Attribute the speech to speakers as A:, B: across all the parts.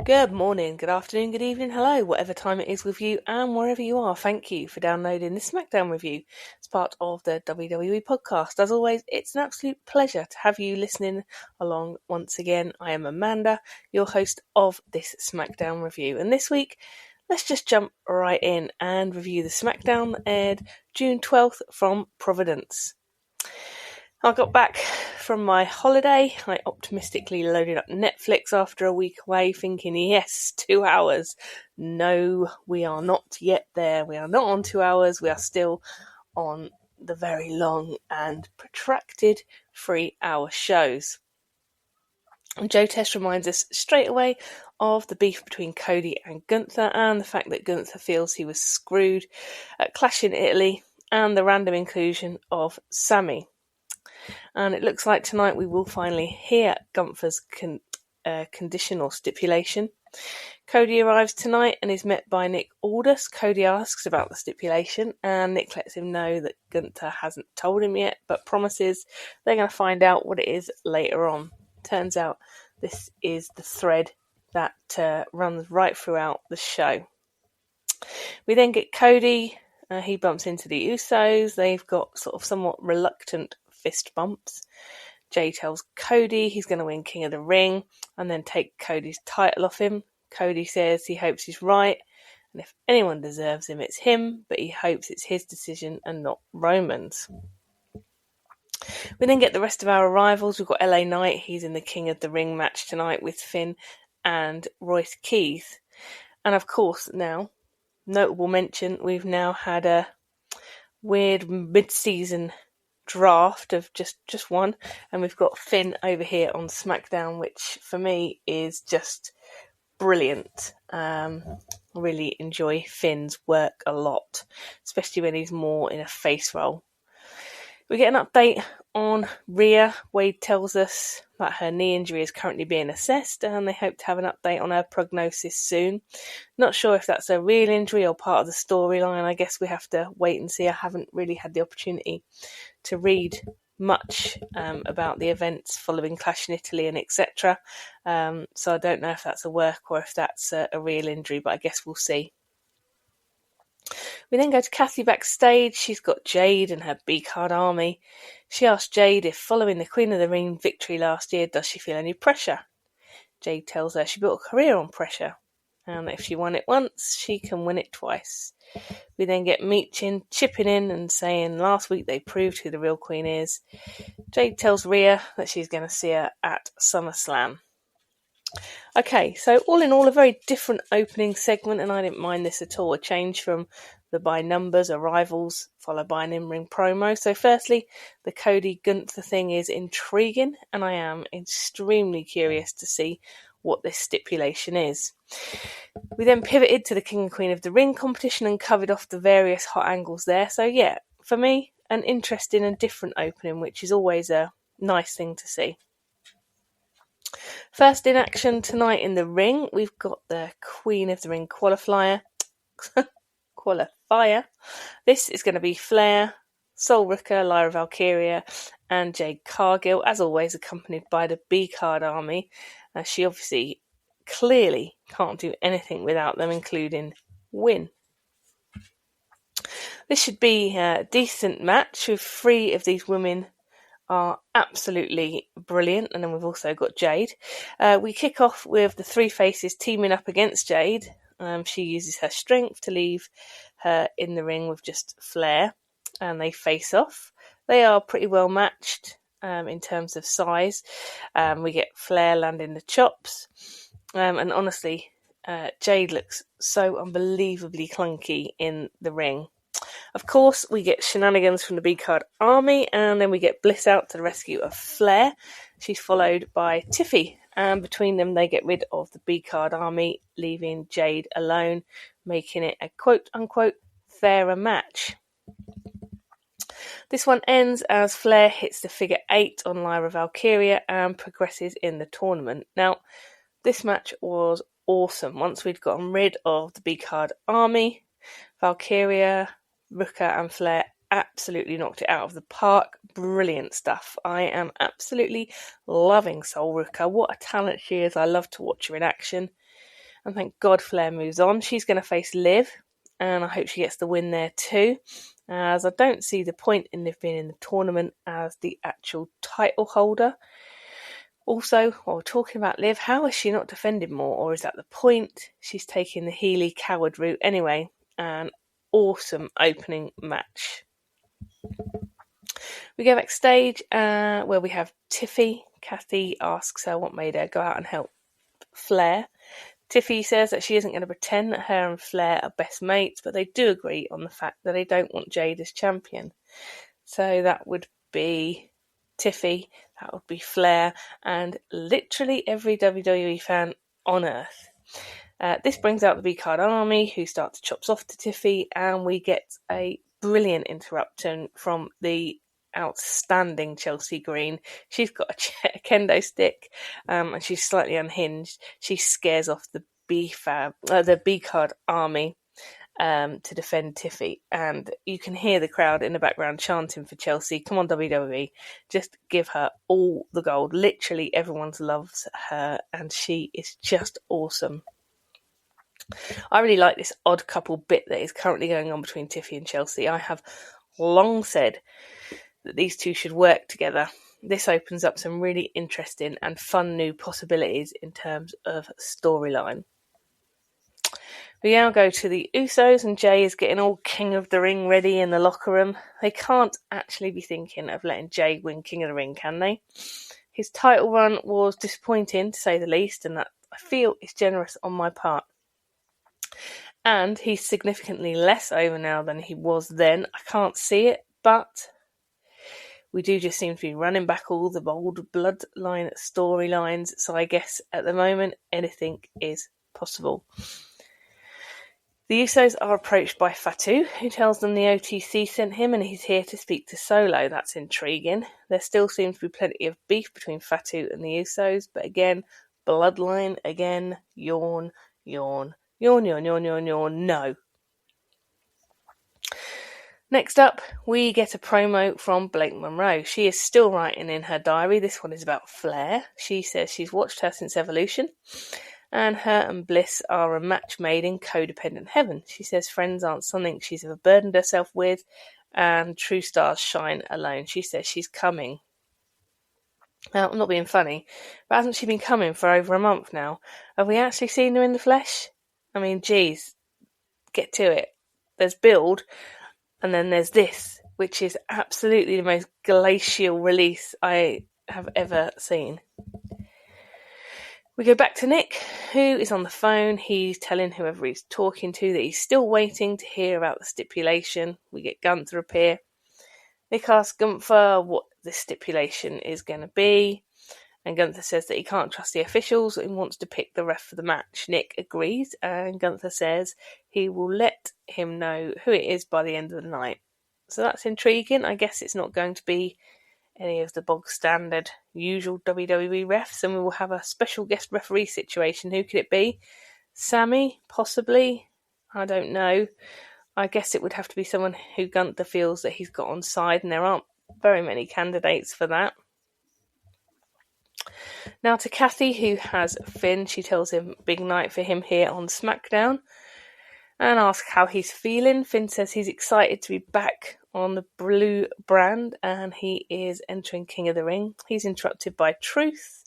A: Good morning, good afternoon, good evening, hello, whatever time it is with you and wherever you are. Thank you for downloading this SmackDown review. It's part of the WWE podcast. As always, it's an absolute pleasure to have you listening along once again. I am Amanda, your host of this SmackDown review. And this week, let's just jump right in and review the SmackDown that aired June 12th from Providence. I got back from my holiday. I optimistically loaded up Netflix after a week away, thinking, yes, 2 hours. No, we are not yet there. We are not on 2 hours. We are still on the very long and protracted 3-hour shows. And Joe Test reminds us straight away of the beef between Cody and Gunther and the fact that Gunther feels he was screwed at Clash in Italy and the random inclusion of Sami. And it looks like tonight we will finally hear Gunther's condition or stipulation. Cody arrives tonight and is met by Nick Aldis. Cody asks about the stipulation and Nick lets him know that Gunther hasn't told him yet, but promises they're going to find out what it is later on. Turns out this is the thread that runs right throughout the show. We then get Cody. He bumps into the Usos. They've got sort of somewhat reluctant fist bumps. Jay tells Cody he's going to win King of the Ring and then take Cody's title off him. Cody says he hopes he's right, and if anyone deserves him, it's him, but he hopes it's his decision and not Roman's. We then get the rest of our arrivals. We've got LA Knight. He's in the King of the Ring match tonight with Finn and Royce Keith. And of course, now, notable mention, we've now had a weird mid-season draft of just one, and we've got Finn over here on SmackDown, which for me is just brilliant. Really enjoy Finn's work a lot, especially when he's more in a face role. We get an update on Rhea. Wade tells us that her knee injury is currently being assessed and they hope to have an update on her prognosis soon. Not sure if that's a real injury or part of the storyline. I guess we have to wait and see. I haven't really had the opportunity to read much about the events following Clash in Italy and etc. So I don't know if that's a work or if that's a real injury, but I guess we'll see. We then go to Kathy backstage. She's got Jade and her B-card army. She asks Jade if following the Queen of the Ring victory last year, does she feel any pressure? Jade tells her she built a career on pressure, and if she won it once, she can win it twice. We then get Meechin chipping in and saying last week they proved who the real Queen is. Jade tells Rhea that she's going to see her at SummerSlam. Okay, so all in all, a very different opening segment, and I didn't mind this at all. A change from the by numbers arrivals followed by an in-ring promo. So firstly, the Cody Gunther thing is intriguing, and I am extremely curious to see what this stipulation is. We then pivoted to the King and Queen of the Ring competition and covered off the various hot angles there. So yeah, for me, an interesting and different opening, which is always a nice thing to see. First in action tonight in the ring, we've got the Queen of the Ring qualifier. This is going to be Flair, Sol Ruka, Lyra Valkyria, and Jade Cargill, as always accompanied by the B-card army. She obviously clearly can't do anything without them, including win. This should be a decent match with 3 of these women are absolutely brilliant, and then we've also got Jade. We kick off with the 3 faces teaming up against Jade. She uses her strength to leave her in the ring with just Flair, and they face off. They are pretty well matched in terms of size. We get Flair landing the chops, and honestly, Jade looks so unbelievably clunky in the ring. Of course, we get shenanigans from the B-card army, and then we get Bliss out to the rescue of Flair. She's followed by Tiffy, and between them they get rid of the B-card army, leaving Jade alone, making it a quote-unquote fairer match. This one ends as Flair hits the figure 8 on Lyra Valkyria and progresses in the tournament. Now, this match was awesome. Once we'd gotten rid of the B-card army, Valkyria, Ruka and Flair absolutely knocked it out of the park. Brilliant stuff. I am absolutely loving Sol Ruka. What a talent she is. I love to watch her in action. And thank God Flair moves on. She's going to face Liv, and I hope she gets the win there too, as I don't see the point in Liv being in the tournament as the actual title holder. Also, while we're talking about Liv, how is she not defending more, or is that the point? She's taking the Healy coward route anyway. An awesome opening match. We go backstage where we have Tiffy. Kathy asks her what made her go out and help Flair. Tiffy says that she isn't going to pretend that her and Flair are best mates, but they do agree on the fact that they don't want Jade as champion. So that would be Tiffy, that would be Flair, and literally every WWE fan on earth. This brings out the B-Card Army, who start to chops off to Tiffy, and we get a brilliant interruption from the outstanding Chelsea Green. She's got a kendo stick, and she's slightly unhinged. She scares off the B-Card Army to defend Tiffy, and you can hear the crowd in the background chanting for Chelsea. Come on, WWE, just give her all the gold. Literally everyone loves her, and she is just awesome. I really like this odd couple bit that is currently going on between Tiffy and Chelsea. I have long said that these two should work together. This opens up some really interesting and fun new possibilities in terms of storyline. We now go to the Usos, and Jay is getting all King of the Ring ready in the locker room. They can't actually be thinking of letting Jay win King of the Ring, can they? His title run was disappointing, to say the least, and that I feel is generous on my part. And he's significantly less over now than he was then. I can't see it, but we do just seem to be running back all the old bloodline storylines, so I guess at the moment anything is possible. The Usos are approached by Fatu, who tells them the OTC sent him and he's here to speak to Solo. That's intriguing. There still seems to be plenty of beef between Fatu and the Usos, but again, bloodline, again, yawn, yawn, yawn, yawn, yawn, yawn, yawn, no. Next up, we get a promo from Blake Monroe. She is still writing in her diary. This one is about Flair. She says she's watched her since Evolution, and her and Bliss are a match made in codependent heaven. She says friends aren't something she's ever burdened herself with, and true stars shine alone. She says she's coming. Now, I'm not being funny, but hasn't she been coming for over a month now? Have we actually seen her in the flesh? I mean, geez, get to it. There's build, and then there's this, which is absolutely the most glacial release I have ever seen. We go back to Nick, who is on the phone. He's telling whoever he's talking to that he's still waiting to hear about the stipulation. We get Gunther appear. Nick asks Gunther what the stipulation is going to be, and Gunther says that he can't trust the officials and wants to pick the ref for the match. Nick agrees, and Gunther says he will let him know who it is by the end of the night. So that's intriguing. I guess it's not going to be any of the bog standard usual WWE refs, and we will have a special guest referee situation. Who could it be? Sammy, possibly? I don't know. I guess it would have to be someone who Gunther feels that he's got on side, and there aren't very many candidates for that. Now to Kathy, who has Finn. She tells him big night for him here on SmackDown and asks how he's feeling. Finn says he's excited to be back on the blue brand, and he is entering King of the Ring. He's interrupted by Truth,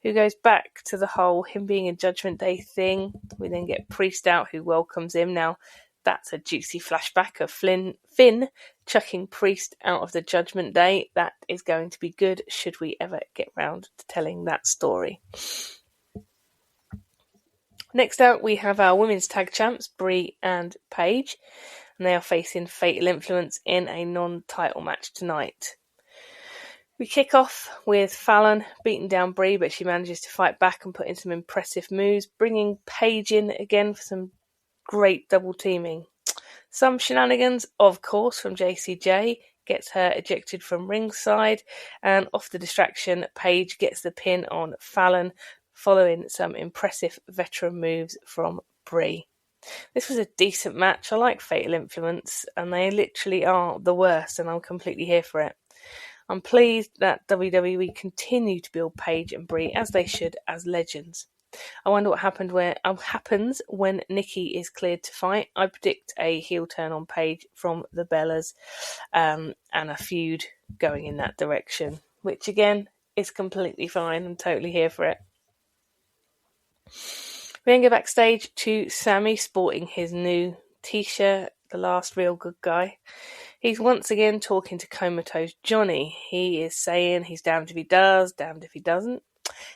A: who goes back to the whole him being a Judgment Day thing. We then get Priest out, who welcomes him. Now, that's a juicy flashback of Finn chucking Priest out of the Judgment Day. That is going to be good, should we ever get round to telling that story. Next out, we have our women's tag champs, Brie and Paige, and they are facing Fatal Influence in a non-title match tonight. We kick off with Fallon beating down Brie, but she manages to fight back and put in some impressive moves, bringing Paige in again for some great double teaming. Some shenanigans, of course, from JCJ, gets her ejected from ringside, and off the distraction, Paige gets the pin on Fallon, following some impressive veteran moves from Brie. This was a decent match. I like Fatal Influence, and they literally are the worst, and I'm completely here for it. I'm pleased that WWE continue to build Paige and Brie, as they should, as legends. I wonder what happens when Nikki is cleared to fight. I predict a heel turn on Paige from the Bellas, and a feud going in that direction, which again is completely fine. I'm totally here for it. We then go backstage to Sammy sporting his new t-shirt, The Last Real Good Guy. He's once again talking to Comatose Johnny. He is saying he's damned if he does, damned if he doesn't.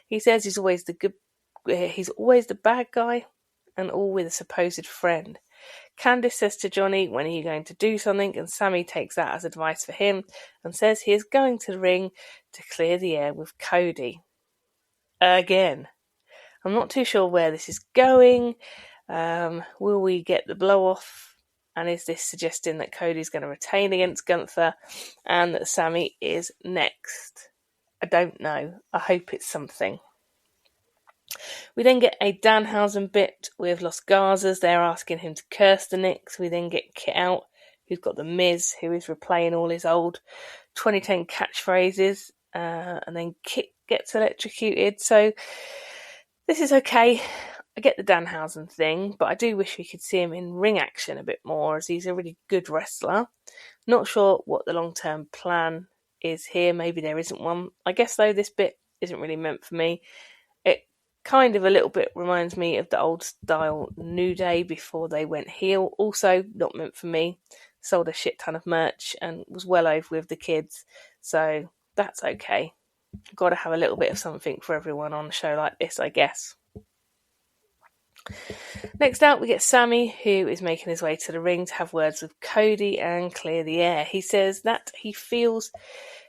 A: He says he's always the bad guy, and all with a supposed friend. Candice says to Johnny, when are you going to do something? And Sammy takes that as advice for him and says he is going to the ring to clear the air with Cody. Again. I'm not too sure where this is going. Will we get the blow off? And is this suggesting that Cody's going to retain against Gunther and that Sammy is next? I don't know. I hope it's something. We then get a Danhausen bit with Los Garzas. They're asking him to curse the Knicks. We then get Kit Out, who's got the Miz, who is replaying all his old 2010 catchphrases. And then Kit gets electrocuted. So this is okay. I get the Danhausen thing, but I do wish we could see him in ring action a bit more, as he's a really good wrestler. Not sure what the long-term plan is here. Maybe there isn't one. I guess, though, this bit isn't really meant for me. It kind of a little bit reminds me of the old-style New Day before they went heel. Also, not meant for me. Sold a shit ton of merch and was well over with the kids. So that's okay. Got to have a little bit of something for everyone on a show like this, I guess. Next out, we get Sammy, who is making his way to the ring to have words with Cody and clear the air. He says that he feels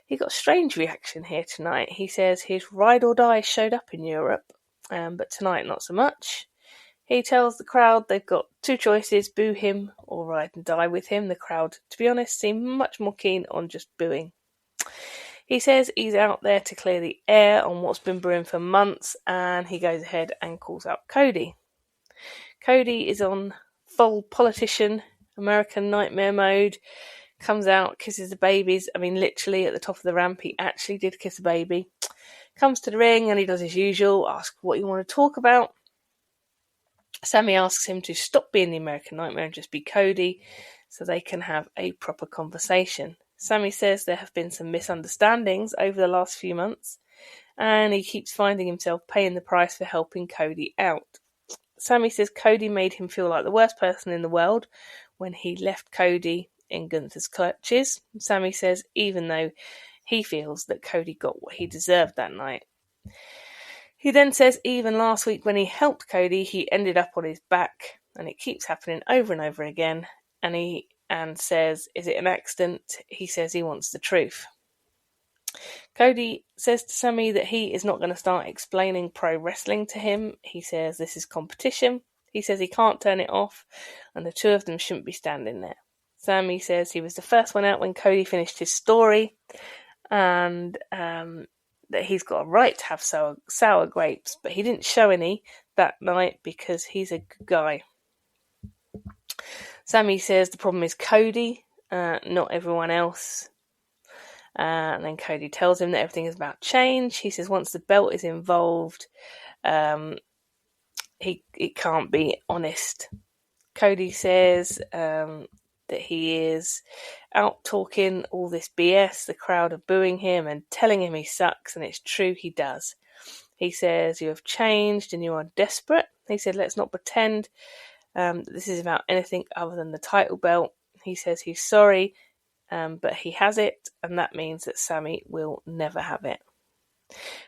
A: he got a strange reaction here tonight. He says his ride or die showed up in Europe, but tonight not so much. He tells the crowd they've got two choices, boo him or ride and die with him. The crowd, to be honest, seem much more keen on just booing. He says he's out there to clear the air on what's been brewing for months, and he goes ahead and calls out Cody. Cody is on full politician, American Nightmare mode, comes out, kisses the babies. I mean, literally at the top of the ramp, he actually did kiss a baby. Comes to the ring and he does his usual, asks what you want to talk about. Sammy asks him to stop being the American Nightmare and just be Cody so they can have a proper conversation. Sammy says there have been some misunderstandings over the last few months, and he keeps finding himself paying the price for helping Cody out. Sammy says Cody made him feel like the worst person in the world when he left Cody in Gunther's clutches. Sammy says even though he feels that Cody got what he deserved that night. He then says even last week when he helped Cody, he ended up on his back, and it keeps happening over and over again, and says, is it an accident? He says he wants the truth. Cody says to Sammy that he is not going to start explaining pro wrestling to him. He says this is competition. He says he can't turn it off, and the two of them shouldn't be standing there. Sammy says he was the first one out when Cody finished his story, and that he's got a right to have sour grapes, but he didn't show any that night because he's a good guy. Sammy says the problem is Cody, not everyone else. And then Cody tells him that everything is about change. He says once the belt is involved, it can't be honest. Cody says that he is out talking all this BS. The crowd are booing him and telling him he sucks, and it's true, he does. He says you have changed and you are desperate. He said let's not pretend this is about anything other than the title belt. He says he's sorry, but he has it, and that means that Sammy will never have it.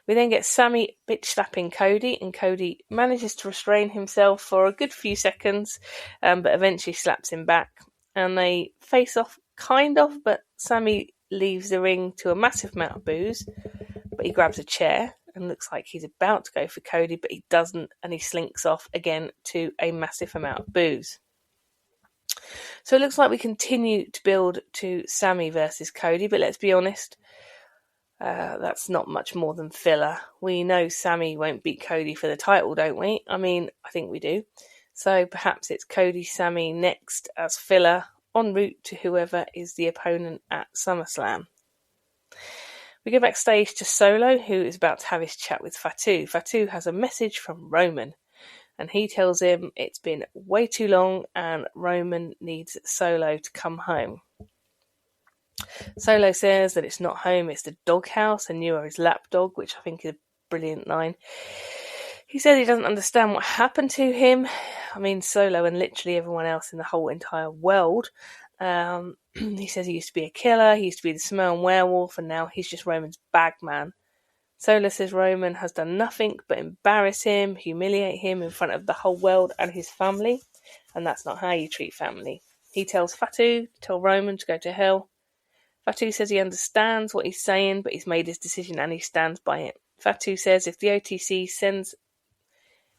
A: We then get Sammy bitch slapping Cody, and Cody manages to restrain himself for a good few seconds, but eventually slaps him back, and they face off kind of, but Sammy leaves the ring to a massive amount of boos, but he grabs a chair and looks like he's about to go for Cody, but he doesn't, and he slinks off again to a massive amount of boos. So it looks like we continue to build to Sammy versus Cody, but let's be honest, that's not much more than filler. We know Sammy won't beat Cody for the title, don't we? I mean, I think we do. So perhaps it's Cody-Sammy next as filler, en route to whoever is the opponent at SummerSlam. We go backstage to Solo, who is about to have his chat with Fatu. Fatu has a message from Roman, and he tells him it's been way too long and Roman needs Solo to come home. Solo says that it's not home, it's the doghouse, and you are his lapdog, which I think is a brilliant line. He says he doesn't understand what happened to him. I mean, Solo and literally everyone else in the whole entire world. He says he used to be a killer, he used to be the Samoan werewolf, and now he's just Roman's bagman. Solo says Roman has done nothing but embarrass him, humiliate him in front of the whole world and his family, and that's not how you treat family. He tells Fatu to tell Roman to go to hell. Fatu says he understands what he's saying, but he's made his decision and he stands by it. Fatu says if the OTC sends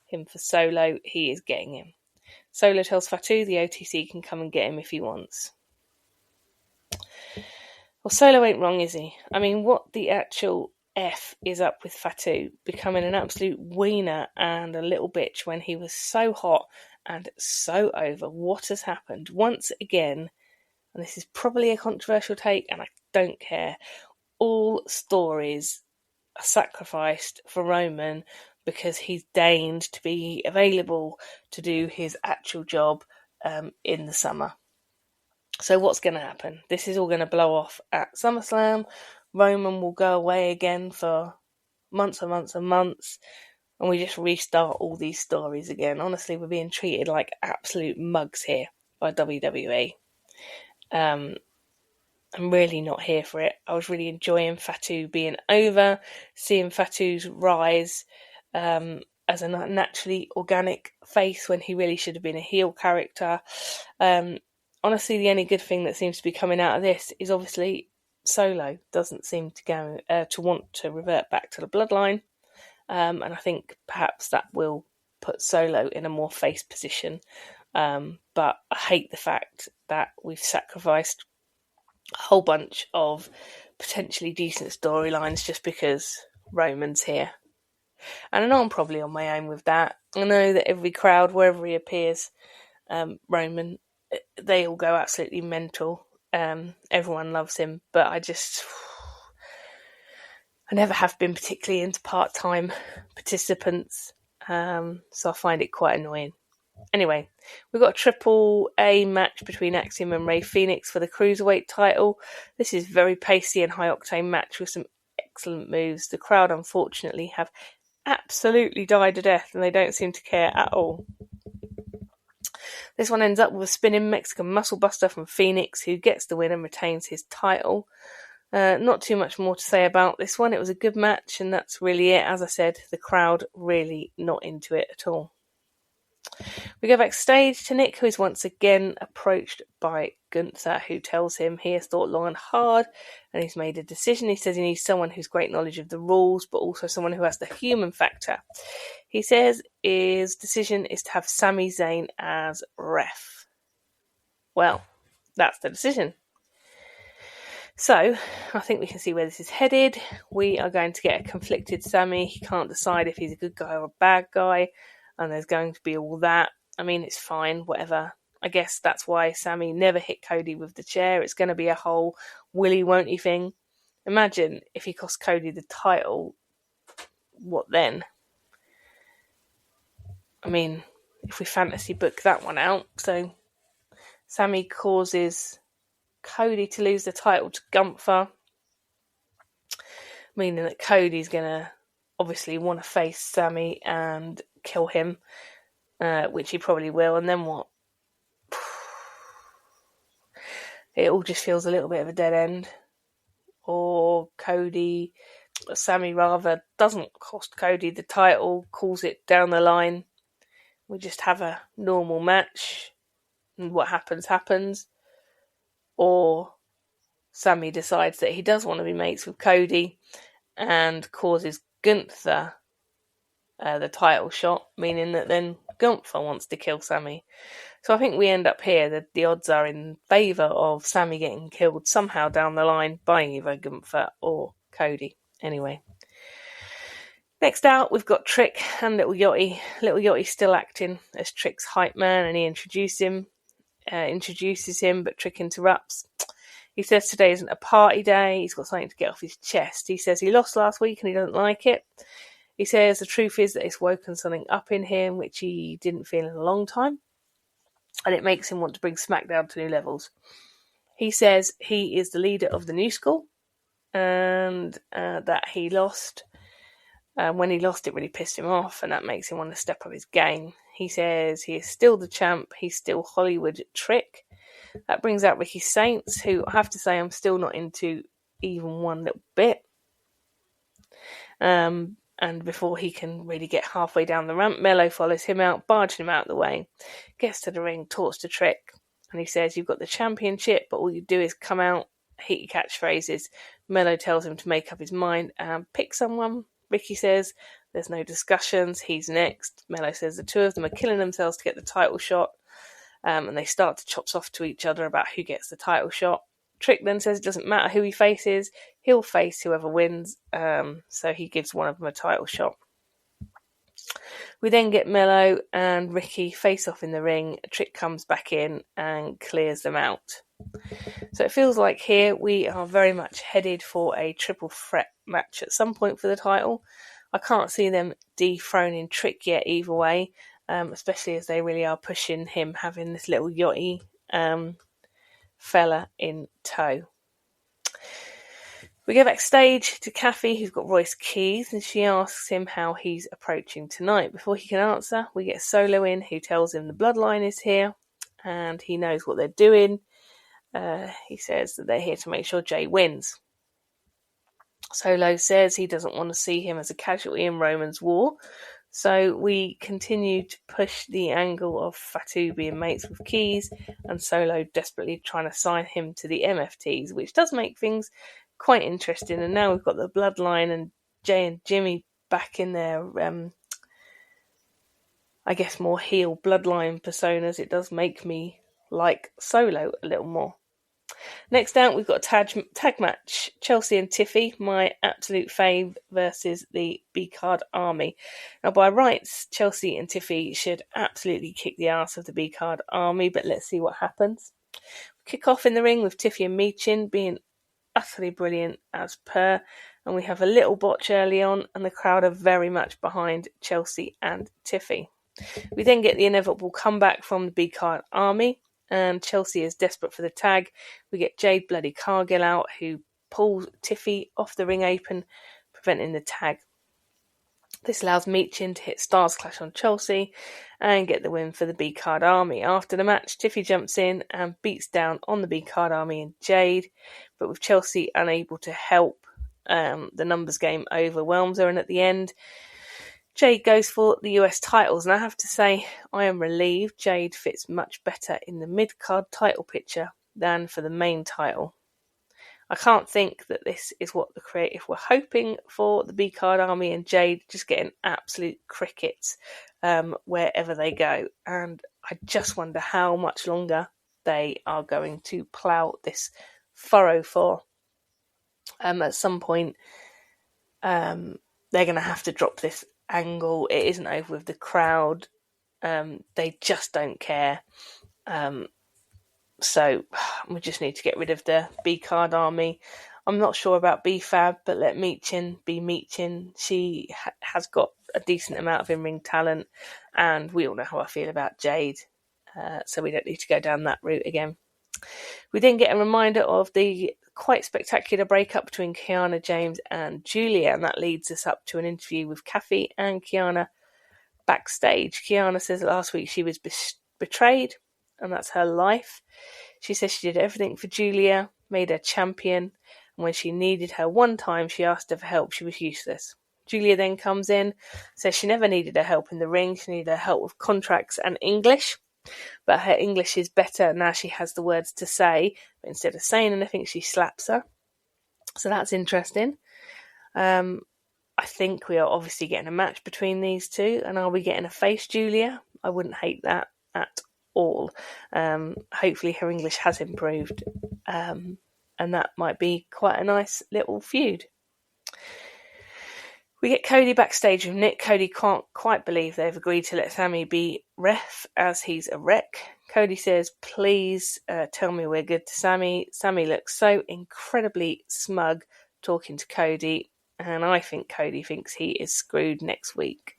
A: him for Solo, he is getting him. Solo tells Fatu the OTC can come and get him if he wants. Well, Solo ain't wrong, is he? I mean, what the actual F is up with Fatu becoming an absolute wiener and a little bitch when he was so hot and so over? What has happened? Once again, and this is probably a controversial take and I don't care, all stories are sacrificed for Roman because he's deigned to be available to do his actual job in the summer. So what's going to happen? This is all going to blow off at SummerSlam. Roman will go away again for months and months and months, and we just restart all these stories again. Honestly, we're being treated like absolute mugs here by WWE. I'm really not here for it. I was really enjoying Fatu being over, seeing Fatu's rise as a naturally organic face when he really should have been a heel character. Honestly, the only good thing that seems to be coming out of this is obviously Solo doesn't seem to go to want to revert back to the bloodline, and I think perhaps that will put Solo in a more face position. But I hate the fact that we've sacrificed a whole bunch of potentially decent storylines just because Roman's here. And I know I'm probably on my own with that. I know that every crowd, wherever he appears, Roman, they all go absolutely mental. Everyone loves him, but I never have been particularly into part-time participants, so I find it quite annoying. Anyway, we've got a Triple A match between Axiom and Rey Fenix for the Cruiserweight title. This is a very pacey and high-octane match with some excellent moves. The crowd, unfortunately, have absolutely died a death and they don't seem to care at all. This one ends up with a spinning Mexican muscle buster from Fenix, who gets the win and retains his title. Not too much more to say about this one. It was a good match and that's really it. As I said, the crowd really not into it at all. We go backstage to Nick, who is once again approached by Gunther, who tells him he has thought long and hard and he's made a decision. He says he needs someone who's great knowledge of the rules, but also someone who has the human factor. He says his decision is to have Sami Zayn as ref. Well, that's the decision. So, I think we can see where this is headed. We are going to get a conflicted Sami. He can't decide if he's a good guy or a bad guy. And there's going to be all that. I mean, it's fine, whatever. I guess that's why Sami never hit Cody with the chair. It's going to be a whole will he, won't he thing. Imagine if he cost Cody the title. What then? I mean, if we fantasy book that one out. So, Sami causes Cody to lose the title to Gunther. Meaning that Cody's going to obviously want to face Sami and kill him, which he probably will, and then what? It all just feels a little bit of a dead end. Or Sami rather, doesn't cost Cody the title, calls it down the line. We just have a normal match, and what happens, happens. Or Sami decides that he does want to be mates with Cody and causes Gunther the title shot, meaning that then Gunther wants to kill Sami. So I think we end up here that the odds are in favour of Sami getting killed somehow down the line by either Gunther or Cody. Anyway. Next out, we've got Trick and Little Yachty. Little Yachty's still acting as Trick's hype man, and he introduces him, but Trick interrupts. He says today isn't a party day. He's got something to get off his chest. He says he lost last week and he doesn't like it. He says the truth is that it's woken something up in him which he didn't feel in a long time, and it makes him want to bring SmackDown to new levels. He says he is the leader of the new school, and that he lost. When he lost, it really pissed him off, and that makes him want to step up his game. He says he is still the champ. He's still Hollywood Trick. That brings out Ricky Saints, who I have to say I'm still not into even one little bit. And before he can really get halfway down the ramp, Mello follows him out, barging him out of the way, gets to the ring, talks to Trick, and he says, you've got the championship, but all you do is come out, hit your catchphrases. Mello tells him to make up his mind and pick someone. Ricky says, there's no discussions, he's next. Mello says the two of them are killing themselves to get the title shot, and they start to chop off to each other about who gets the title shot. Trick then says it doesn't matter who he faces, he'll face whoever wins, so he gives one of them a title shot. We then get Mello and Ricky face off in the ring. Trick comes back in and clears them out. So it feels like here we are very much headed for a triple threat match at some point for the title. I can't see them dethroning Trick yet either way, especially as they really are pushing him having this little yachty fella in tow. We go backstage to Kathy, who's got Royce keys, and she asks him how he's approaching tonight. Before he can answer, we get Solo in, who tells him the bloodline is here and he knows what they're doing. He says that they're here to make sure Jay wins. Solo says he doesn't want to see him as a casualty in Roman's war, so we continue to push the angle of Fatu being mates with Keys and Solo desperately trying to sign him to the MFTs, which does make things quite interesting. And now we've got the bloodline and Jay and Jimmy back in their, I guess, more heel bloodline personas. It does make me like Solo a little more. Next out, we've got a tag match. Chelsea and Tiffy, my absolute fave, versus the B-Card Army. Now, by rights, Chelsea and Tiffy should absolutely kick the arse of the B-Card Army, but let's see what happens. Kick off in the ring with Tiffy and Meechin being utterly brilliant as per, and we have a little botch early on, and the crowd are very much behind Chelsea and Tiffy. We then get the inevitable comeback from the B-Card Army, and Chelsea is desperate for the tag. We get Jade bloody Cargill out, who pulls Tiffy off the ring apron, preventing the tag. This allows Meechin to hit Stars Clash on Chelsea and get the win for the B-Card Army. After the match, Tiffy jumps in and beats down on the B-Card Army and Jade, but with Chelsea unable to help, the numbers game overwhelms her, and at the end, Jade goes for the US titles, and I have to say, I am relieved. Jade fits much better in the mid-card title picture than for the main title. I can't think that this is what the creative were hoping for, the B-Card Army and Jade just getting absolute crickets wherever they go, and I just wonder how much longer they are going to plough this furrow for. At some point, they're going to have to drop this angle. It isn't over with the crowd. They just don't care. So we just need to get rid of the B-Card Army. I'm not sure about B-Fab, but let Meechin be Meechin. She has got a decent amount of in-ring talent, and we all know how I feel about Jade, so we don't need to go down that route again. We then get a reminder of the quite spectacular breakup between Kiana James and Julia, and that leads us up to an interview with Kathy and Kiana backstage. Kiana says last week she was betrayed, and that's her life. She says she did everything for Julia, made her champion, and when she needed her one time, she asked her for help. She was useless. Julia then comes in, says she never needed her help in the ring, she needed her help with contracts and English. But her English is better now she has the words to say, but instead of saying anything, she slaps her. So that's interesting. I think we are obviously getting a match between these two, and are we getting a face Julia? I wouldn't hate that at all. Hopefully her English has improved, and that might be quite a nice little feud. We get Cody backstage with Nick. Cody can't quite believe they've agreed to let Sami be ref as he's a wreck. Cody says, please tell me we're good to Sami. Sami looks so incredibly smug talking to Cody, and I think Cody thinks he is screwed next week.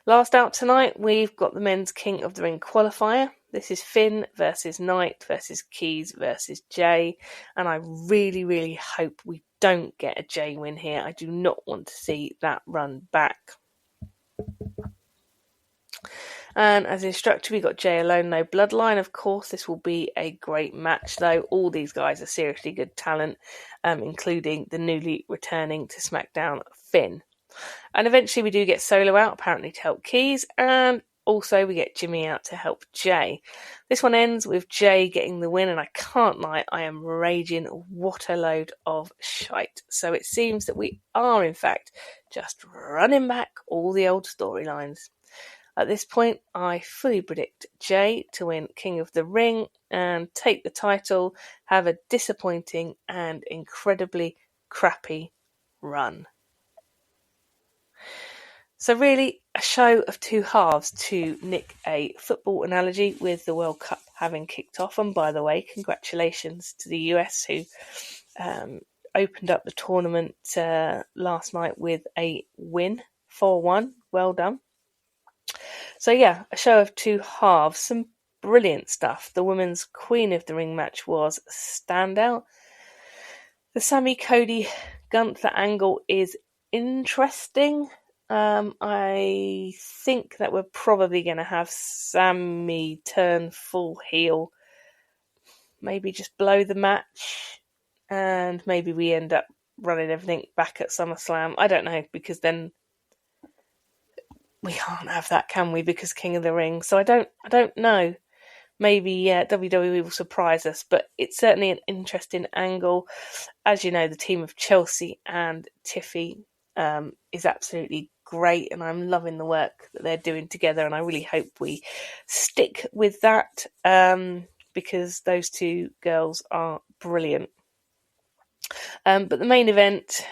A: Last out tonight, we've got the men's King of the Ring qualifier. This is Finn versus Knight versus Keys versus Jay, and I really, really hope we don't get a Jay win here. I do not want to see that run back. And as instructor, we got Jay alone, no bloodline. Of course, this will be a great match, though. All these guys are seriously good talent, including the newly returning to SmackDown Finn. And eventually we do get Solo out, apparently to help Keys, and also we get Jimmy out to help Jay. This one ends with Jay getting the win, and I can't lie, I am raging. What a load of shite. So it seems that we are, in fact, just running back all the old storylines. At this point, I fully predict Jay to win King of the Ring and take the title, have a disappointing and incredibly crappy run. So really, a show of two halves, to nick a football analogy, with the World Cup having kicked off. And by the way, congratulations to the US, who opened up the tournament last night with a win, 4-1. Well done. So yeah, a show of two halves, some brilliant stuff. The women's Queen of the Ring match was standout. The Sami Cody Gunther angle is interesting. I think that we're probably going to have Sami turn full heel, maybe just blow the match, and maybe we end up running everything back at SummerSlam. I don't know, because then we can't have that, can we? Because King of the Ring. So I don't know. Maybe WWE will surprise us, but it's certainly an interesting angle. As you know, the team of Chelsea and Tiffy is absolutely great, and I'm loving the work that they're doing together, and I really hope we stick with that, because those two girls are brilliant. But the main event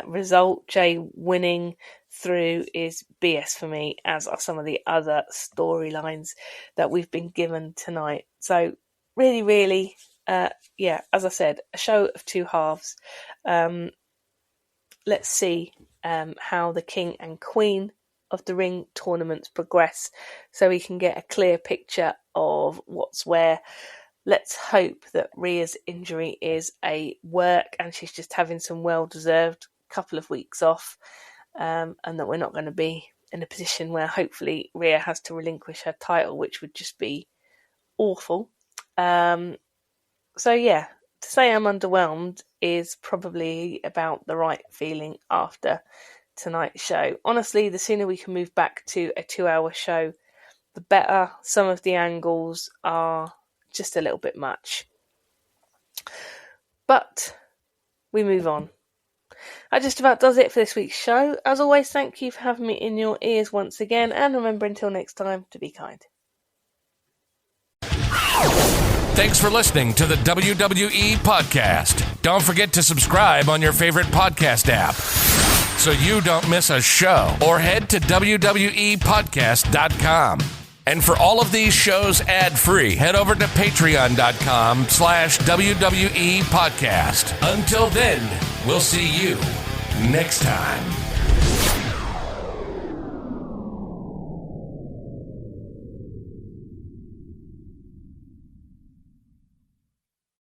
A: result, Jay winning through, is BS for me, as are some of the other storylines that we've been given tonight. So really, really, as I said, a show of two halves. Let's see how the King and Queen of the Ring tournaments progress, so we can get a clear picture of what's where. Let's hope that Rhea's injury is a work and she's just having some well-deserved couple of weeks off, and that we're not going to be in a position where hopefully Rhea has to relinquish her title, which would just be awful. So yeah, to say I'm underwhelmed is probably about the right feeling after tonight's show. Honestly, the sooner we can move back to a 2-hour show, the better. Some of the angles are just a little bit much. But we move on. That just about does it for this week's show. As always, thank you for having me in your ears once again, and remember, until next time, to be kind.
B: Thanks for listening to the WWE Podcast. Don't forget to subscribe on your favorite podcast app so you don't miss a show, or head to WWEpodcast.com. And for all of these shows ad-free, head over to patreon.com/WWE Podcast. Until then, we'll see you next time.